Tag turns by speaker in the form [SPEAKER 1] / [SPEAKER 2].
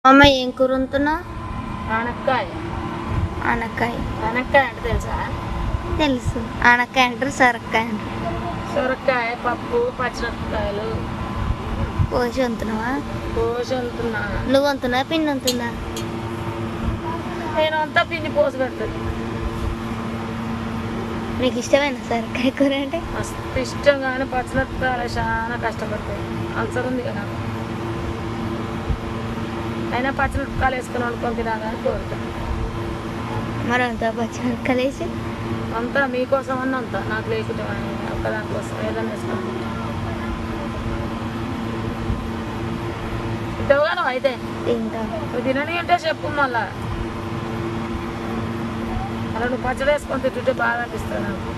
[SPEAKER 1] అమ్మ ఏం కూర వండుతున్నావు?
[SPEAKER 2] ఆనక్కాయ.
[SPEAKER 1] ఆనక్కాయ.
[SPEAKER 2] ఆనక్కాయ అంటే తెలుసా?
[SPEAKER 1] తెలుసు. ఆనక్కాయ అంటారు, సొరకాయ అంటారు.
[SPEAKER 2] సొరకాయ, పప్పు, పచ్చిమిరపకాయలు
[SPEAKER 1] కోసి వండుతున్నావా?
[SPEAKER 2] పోసి వండుతున్నా.
[SPEAKER 1] నువ్వు వండుతున్నావా, పిండి వండుతుందా?
[SPEAKER 2] నేను అంతా పిండి పోసి పెడతాను.
[SPEAKER 1] నీకు ఇష్టమైన సొరకాయ కూర అంటే?
[SPEAKER 2] మస్తు ఇష్టం, కానీ పచ్చిమిరపకాయలు చాలా కష్టపడతాయి. అల్సర్ ఉంది కదా, అయినా పచ్చిమిరపకాయలు వేసుకొని వండుకొని తినాలని కోరుతాను.
[SPEAKER 1] మరి అంతా పచ్చిమిరపకాయలు వేసి
[SPEAKER 2] అంతా మీకోసం అన్న అంతా, నాకు లేకుంటే ఒక్కదానికోసం ఏదైనా వేసుకొని తింటావుగా నువ్వు. అయితే
[SPEAKER 1] తింటాం.
[SPEAKER 2] నువ్వు తినని అంటే చెప్పు మళ్ళా. అలా నువ్వు పచ్చడి వేసుకొని తింటుంటే బాగా అనిపిస్తుంది నాకు.